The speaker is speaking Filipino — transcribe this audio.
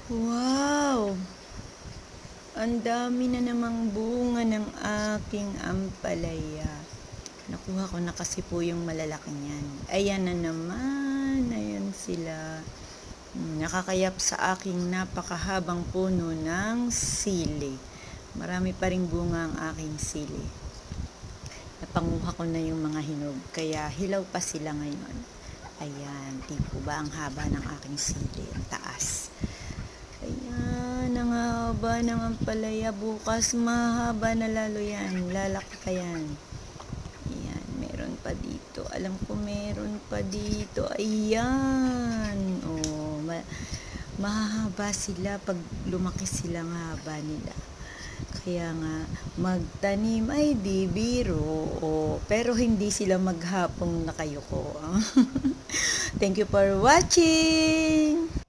Wow! Ang dami na namang bunga ng aking ampalaya. Nakuha ko na kasi po yung malalaki niyan. Ayan na naman. Ayan sila. Nakakayap sa aking napakahabang puno ng sili. Marami pa ring bunga ang aking sili. Napanguha ko na yung mga hinog. Kaya hilaw pa sila ngayon. Ayan. Tipo ba ang haba ng aking sili? Ang taas. Ayan, ang haba ng ampalaya. Bukas mahaba na lalo yan. Lalaki pa yan. Ayan, meron pa dito. Alam ko meron pa dito. Ayan. Oh, mahahaba sila pag lumaki silang haba nila. Kaya nga, magtanim ay di biro. Oh, pero hindi sila maghapong nakayuko. Thank you for watching!